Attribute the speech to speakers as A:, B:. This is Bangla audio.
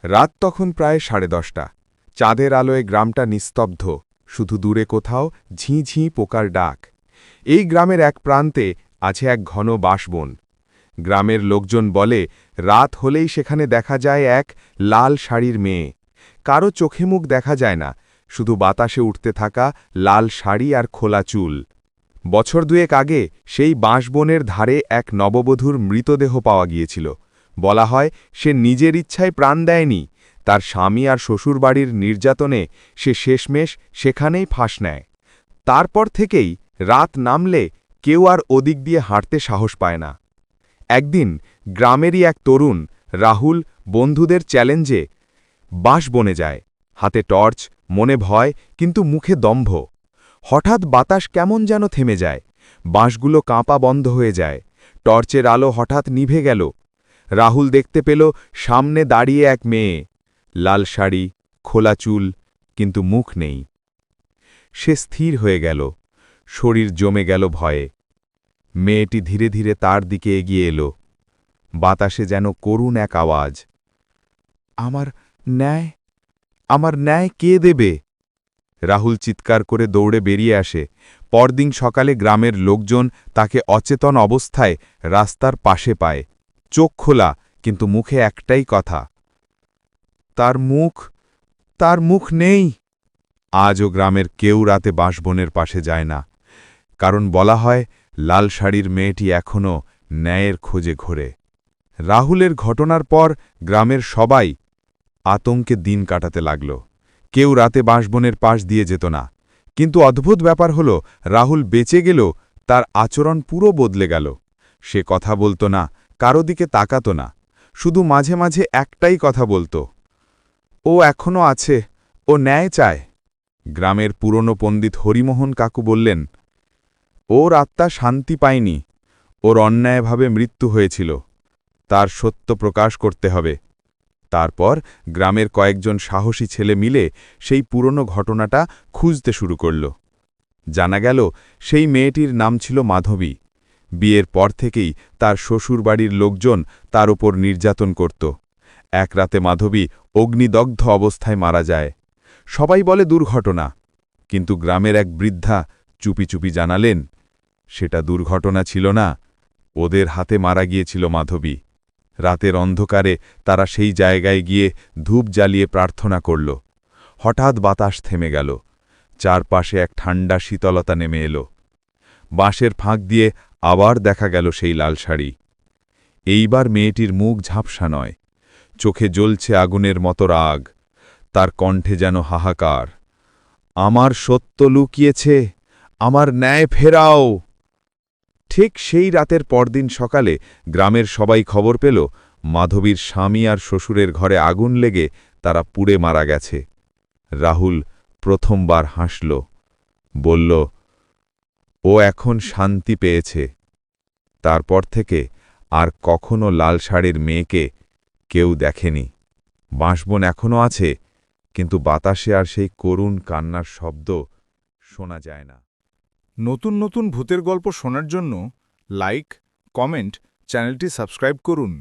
A: রাত তখন প্রায় 10:30। চাঁদের আলোয় গ্রামটা নিস্তব্ধ, শুধু দূরে কোথাও ঝিঁ ঝিঁ পোকার ডাক। এই গ্রামের এক প্রান্তে আছে এক ঘন বাঁশবন। গ্রামের লোকজন বলে রাত হলেই সেখানে দেখা যায় এক লাল শাড়ির মেয়ে। কারো চোখে মুখ দেখা যায় না, শুধু বাতাসে উঠতে থাকা লাল শাড়ি আর খোলা চুল। বছর দুয়েক আগে সেই বাঁশবনের ধারে এক নববধূর মৃতদেহ পাওয়া গিয়েছিল। বলা হয় সে নিজের ইচ্ছায় প্রাণ দেয়নি, তার স্বামী আর শ্বশুরবাড়ির নির্যাতনে সে শেষমেশ সেখানেই ফাঁস নেয়। তারপর থেকেই রাত নামলে কেউ আর ওদিক দিয়ে হাঁটতে সাহস পায় না। একদিন গ্রামেরই এক তরুণ রাহুল বন্ধুদের চ্যালেঞ্জে বাঁশবনে যায়, হাতে টর্চ, মনে ভয় কিন্তু মুখে দম্ভ। হঠাৎ বাতাস কেমন যেন থেমে যায়, বাঁশগুলো কাঁপা বন্ধ হয়ে যায়, টর্চের আলো হঠাৎ নিভে গেল। রাহুল দেখতে পেল সামনে দাঁড়িয়ে এক মেয়ে, লাল শাড়ি, খোলা চুল, কিন্তু মুখ নেই। সে স্থির হয়ে গেল, শরীর জমে গেল ভয়ে। মেয়েটি ধীরে ধীরে তার দিকে এগিয়ে এলো, বাতাসে যেন করুণ এক আওয়াজ, আমার ন্যায়, আমার ন্যায় কে দেবে? রাহুল চিৎকার করে দৌড়ে বেরিয়ে আসে। পরদিন সকালে গ্রামের লোকজন তাকে অচেতন অবস্থায় রাস্তার পাশে পায়, চোখ খোলা, কিন্তু মুখে একটাই কথা, তার মুখ নেই। আজও গ্রামের কেউ রাতে বাঁশবনের পাশে যায় না, কারণ বলা হয় লাল শাড়ির মেয়েটি এখনও ন্যায়ের খোঁজে ঘোরে। রাহুলের ঘটনার পর গ্রামের সবাই আতঙ্কে দিন কাটাতে লাগল। কেউ রাতে বাঁশবনের পাশ দিয়ে যেত না। কিন্তু অদ্ভুত ব্যাপার হল, রাহুল বেঁচে গেল, তার আচরণ পুরো বদলে গেল। সে কথা বলত না, কারো দিকে তাকাত না, শুধু মাঝে মাঝে একটাই কথা বলত, ও এখনও আছে, ও ন্যায় চায়। গ্রামের পুরনো পণ্ডিত হরিমোহন কাকু বললেন, ওর আত্মা শান্তি পায়নি, ওর অন্যায়ভাবে মৃত্যু হয়েছিল, তার সত্য প্রকাশ করতে হবে। তারপর গ্রামের কয়েকজন সাহসী ছেলে মিলে সেই পুরনো ঘটনাটা খুঁজতে শুরু করল। জানা গেল সেই মেয়েটির নাম ছিল মাধবী। বিয়ের পর থেকেই তার শ্বশুরবাড়ির লোকজন তার উপর নির্যাতন করত। এক রাতে মাধবী অগ্নিদগ্ধ অবস্থায় মারা যায়। সবাই বলে দুর্ঘটনা, কিন্তু গ্রামের এক বৃদ্ধা চুপি চুপি জানালেন, সেটা দুর্ঘটনা ছিল না, ওদের হাতে মারা গিয়েছিল মাধবী। রাতের অন্ধকারে তারা সেই জায়গায় গিয়ে ধূপ জ্বালিয়ে প্রার্থনা করল। হঠাৎ বাতাস থেমে গেল, চারপাশে এক ঠান্ডা শীতলতা নেমে এলো। বাঁশের ফাঁক দিয়ে আবার দেখা গেল সেই লাল শাড়ি। এইবার মেয়েটির মুখ ঝাপসা নয়, চোখে জ্বলছে আগুনের মতো রাগ, তার কণ্ঠে যেন হাহাকার, আমার সত্য লুকিয়েছে, আমার ন্যায় ফেরাও। ঠিক সেই রাতের পরদিন সকালে গ্রামের সবাই খবর পেল মাধবীর স্বামী আর শ্বশুরের ঘরে আগুন লেগে তারা পুড়ে মারা গেছে। রাহুল প্রথমবার হাসল, বলল, ও এখন শান্তি পেয়েছে। তারপর থেকে আর কখনো লাল শাড়ির মেয়েকে কেউ দেখেনি। বাঁশবন এখনও আছে, কিন্তু বাতাসে আর সেই করুণ কান্নার শব্দ শোনা যায় না।
B: নতুন নতুন ভূতের গল্প শোনার জন্য লাইক, কমেন্ট, চ্যানেলটি সাবস্ক্রাইব করুন।